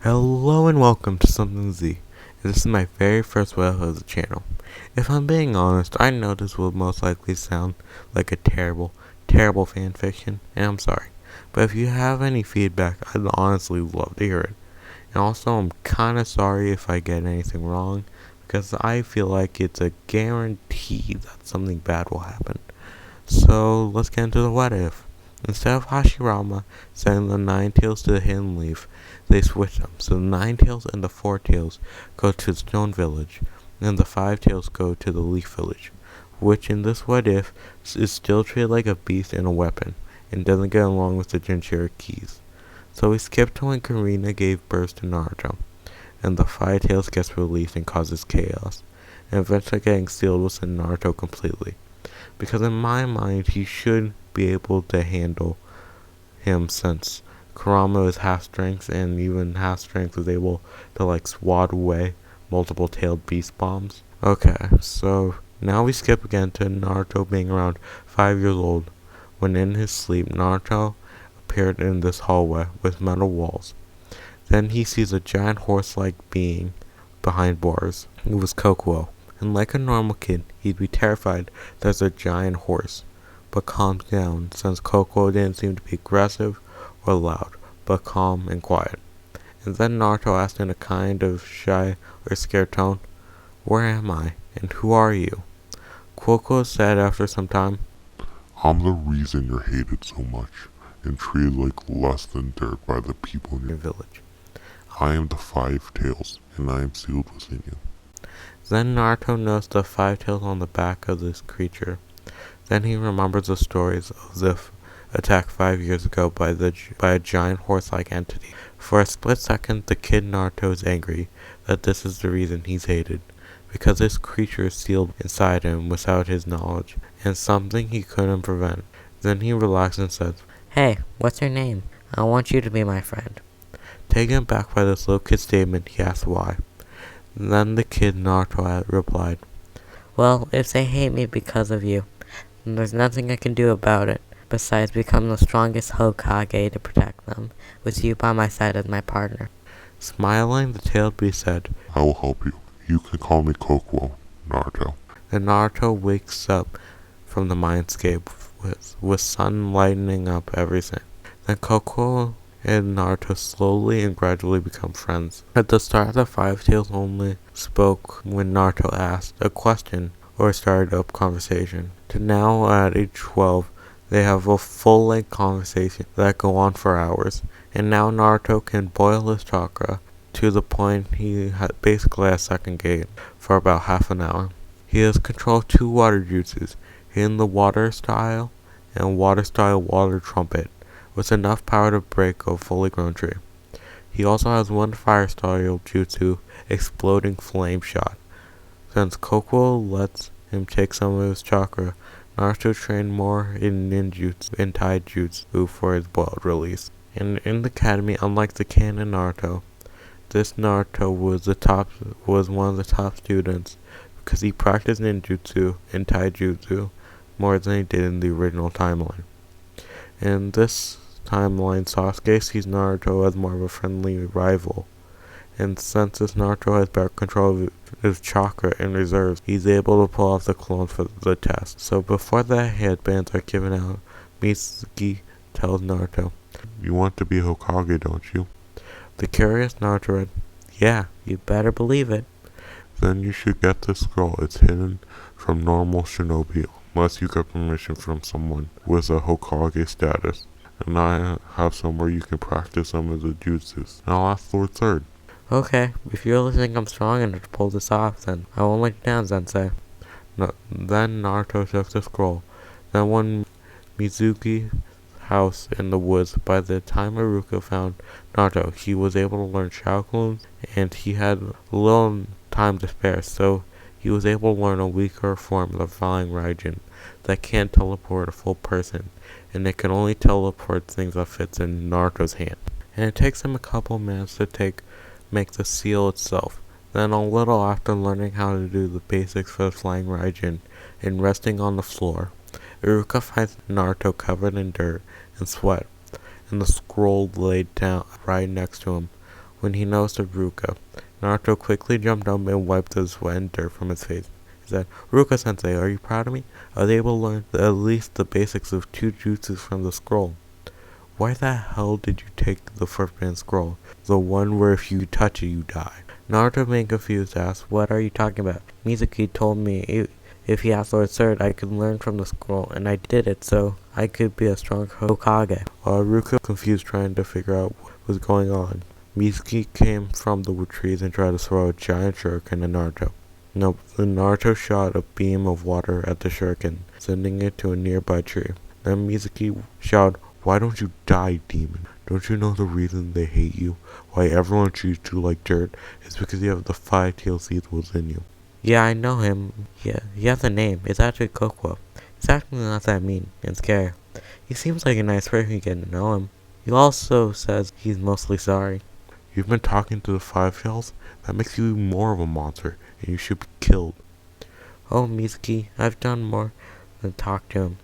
Hello and welcome to Something Z, and this is my very first video of the channel. If I'm being honest, I know this will most likely sound like a terrible fanfiction, and I'm sorry. But if you have any feedback, I'd honestly love to hear it. And also, I'm kinda sorry if I get anything wrong, because I feel like it's a guarantee that something bad will happen. So, let's get into the what if. Instead of Hashirama sending the Nine Tails to the Hidden Leaf, they switch them. So the Nine Tails and the Four Tails go to the Stone Village, and the Five Tails go to the Leaf Village, which in this what if is still treated like a beast and a weapon, and doesn't get along with the Jinchurikis. So we skip to when Karina gave birth to Naruto, and the Five Tails gets released and causes chaos, and eventually getting sealed within Naruto completely. Because in my mind, he should be able to handle him since Kurama is half strength, and even half strength is able to swat away multiple tailed beast bombs. Okay, so now we skip again to Naruto being around 5 years old, when in his sleep Naruto appeared in this hallway with metal walls. Then he sees a giant horse-like being behind bars. It was Kokuo, and like a normal kid, he'd be terrified there's a giant horse, but calms down since Kokuo didn't seem to be aggressive or loud, but calm and quiet. And then Naruto asked in a kind of shy or scared tone, "Where am I, and who are you?" Kokuo said after some time, "I'm the reason you're hated so much, and treated like less than dirt by the people in "Your your village." I am the Five Tails, and I am sealed within you." Then Naruto noticed the 5 tails on the back of this creature. Then he remembers the stories of the attack 5 years ago by a giant horse-like entity. For a split second, the kid Naruto is angry that this is the reason he's hated, because this creature is sealed inside him without his knowledge, and something he couldn't prevent. Then he relaxed and said, "Hey, what's your name? I want you to be my friend." Taken aback by this little kid's statement, he asked why. Then the kid Naruto replied, "Well, if they hate me because of you, then there's nothing I can do about it, besides become the strongest Hokage to protect them, with you by my side as my partner." Smiling, the tailed beast said, "I will help you. You can call me Kokuo, Naruto." Then Naruto wakes up from the mindscape with sun lightening up everything. Then Kokuo and Naruto slowly and gradually become friends. At the start, the 5 tails only spoke when Naruto asked a question or started up conversation. To now, at age 12, they have a full-length conversation that go on for hours. And now Naruto can boil his chakra to the point he basically has second gate for about half an hour. He has control of 2 water jutsus, in the water style and water style water trumpet, with enough power to break a fully grown tree. He also has 1 fire style jutsu, exploding flame shot. Since Kokuo lets him take some of his chakra, Naruto trained more in ninjutsu and taijutsu for his boiled release. And in the academy, unlike the canon Naruto, this Naruto was one of the top students because he practiced ninjutsu and taijutsu more than he did in the original timeline. In this timeline, Sasuke sees Naruto as more of a friendly rival, and since this Naruto has better control of his chakra and reserves, he's able to pull off the clones for the test. So before the headbands are given out, Mitsuki tells Naruto, "You want to be Hokage, don't you? The curious Naruto read, "Yeah, You better believe it." Then you should get this scroll. It's hidden from normal shinobi, unless you get permission from someone with a Hokage status. And I have somewhere you can practice some of the jutsus. And I'll ask Lord Third." "Okay, if you really think I'm strong enough to pull this off, then I won't let you down, Sensei." Then Naruto took the scroll. Then when Mizuki's house in the woods, by the time Iruka found Naruto, he was able to learn Shaolin, and he had little time to spare, so he was able to learn a weaker form of Flying Raijin that can't teleport a full person, and it can only teleport things that fits in Naruto's hand. And it takes him a couple minutes to make the seal itself. Then a little after learning how to do the basics for the Flying Raijin and resting on the floor, Iruka finds Naruto covered in dirt and sweat, and the scroll laid down right next to him, when he noticed Ruka. Naruto quickly jumped up and wiped the sweat and dirt from his face. He said, Ruka-sensei, are you proud of me? I was able to learn at least the basics of 2 jutsus from the scroll. Why the hell did you take the forbidden scroll? The one where if you touch it, you die. Naruto, being confused, asked, what are you talking about? Mizuki told me if he asked Lord Third, I could learn from the scroll, and I did it so I could be a strong Hokage. While Ruka confused trying to figure out what was going on, Mizuki came from the trees and tried to throw a giant shuriken at Naruto. No, the Naruto shot a beam of water at the shuriken, sending it to a nearby tree. Then Mizuki shouted, why don't you die, demon? Don't you know the reason they hate you? Why everyone treats you like dirt? It's because you have the 5-tailed seed within you. Yeah, I know him. Yeah, he has a name. It's actually Kokwo. It's actually not that mean and scary. He seems like a nice person if you get to know him. He also says he's mostly sorry. You've been talking to the 5-tails? That makes you more of a monster, and you should be killed. Oh, Mizuki, I've done more than talk to him.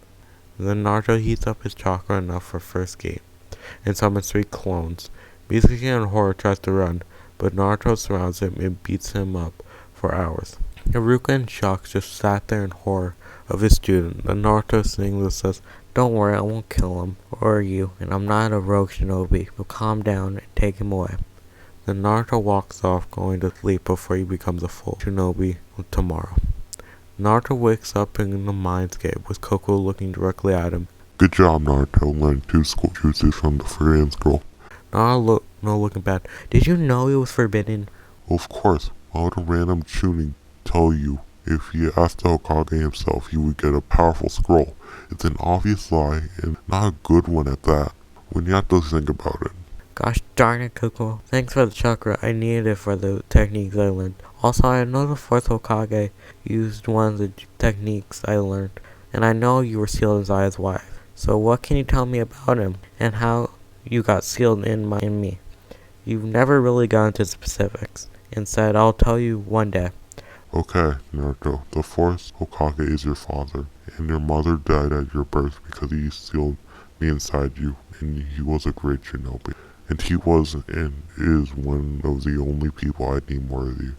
Then Naruto heats up his chakra enough for first gate, and summons 3 clones. Mizuki in horror tries to run, but Naruto surrounds him and beats him up for hours. Haruka in shock just sat there in horror of his student. Then Naruto sings and says, don't worry, I won't kill him, or you, and I'm not a rogue shinobi, but calm down and take him away. Then Naruto walks off, going to sleep before he becomes a full shinobi tomorrow. Naruto wakes up in the mindscape with Coco looking directly at him. Good job, Naruto, learning 2 school jutsus from the forbidden scroll. Naruto looking bad. Did you know it was forbidden? Of course, why would a random Chunin tell you if he asked the Hokage himself he would get a powerful scroll? It's an obvious lie, and not a good one at that, when you have to think about it. Gosh darn it, Coco. Thanks for the chakra. I needed it for the techniques I learned. Also, I know the 4th Hokage used one of the techniques I learned, and I know you were sealed as Aya's wife. So what can you tell me about him, and how you got sealed in me? You've never really gone into specifics, and said I'll tell you one day. Okay, Naruto, the 4th Hokage is your father, and your mother died at your birth because he sealed me inside you, and he was a great shinobi. And he was and is one of the only people I deem worthy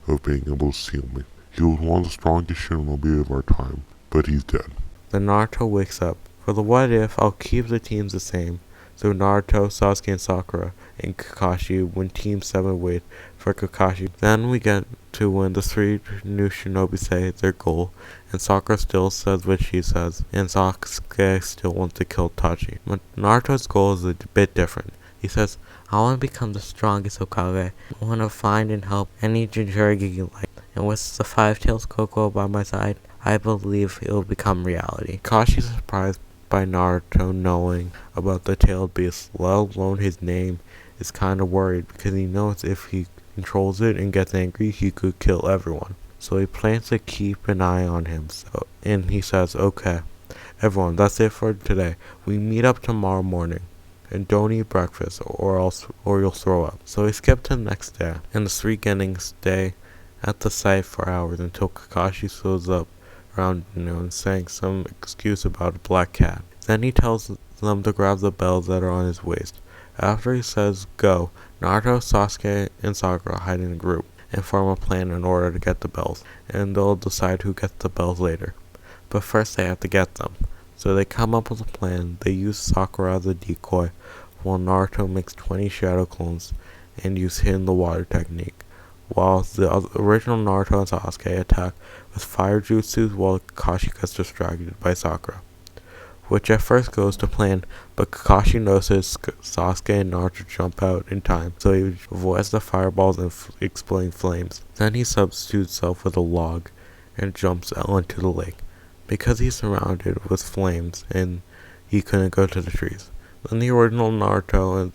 of being able to seal me. He was one of the strongest shinobi of our time, but he's dead. Then Naruto wakes up. For the what if, I'll keep the teams the same. So Naruto, Sasuke, and Sakura, and Kakashi when Team 7 wait for Kakashi. Then we get to when the 3 new shinobi say their goal, and Sakura still says what she says, and Sasuke still wants to kill Itachi. But Naruto's goal is a bit different. He says, I want to become the strongest Hokage. I want to find and help any Jinchuriki you like. And with the 5-tails Coco by my side, I believe it will become reality. Kashi's surprised by Naruto knowing about the tailed beast, let alone his name, is kind of worried because he knows if he controls it and gets angry, he could kill everyone. So he plans to keep an eye on him. And he says, okay, everyone, that's it for today. We meet up tomorrow morning. And don't eat breakfast or you'll throw up. So we skip to the next day, and the 3 Genins stay at the site for hours until Kakashi shows up around noon saying some excuse about a black cat. Then he tells them to grab the bells that are on his waist. After he says go, Naruto, Sasuke, and Sakura hide in a group and form a plan in order to get the bells, and they'll decide who gets the bells later. But first they have to get them. So they come up with a plan. They use Sakura as a decoy, while Naruto makes 20 shadow clones and use hidden the water technique, while the original Naruto and Sasuke attack with fire jutsus while Kakashi gets distracted by Sakura, which at first goes to plan, but Kakashi notices Sasuke and Naruto jump out in time, so he avoids the fireballs and exploding flames. Then he substitutes himself with a log and jumps out into the lake, because he's surrounded with flames and he couldn't go to the trees. Then the original Naruto and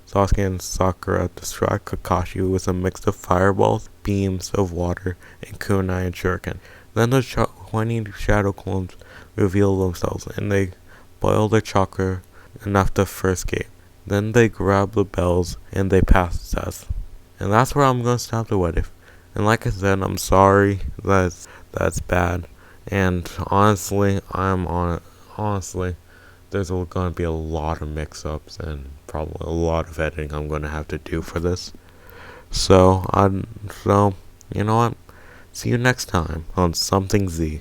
Sasuke and Sakura distract Kakashi with a mix of fireballs, beams of water, and kunai and shuriken. Then the 20 shadow clones reveal themselves and they boil their chakra enough to first gate. Then they grab the bells and they pass the test. And that's where I'm going to stop the what if. And like I said, I'm sorry that's bad. And honestly, there's going to be a lot of mix-ups and probably a lot of editing I'm going to have to do for this. So, I, so, you know what? See you next time on Something Z.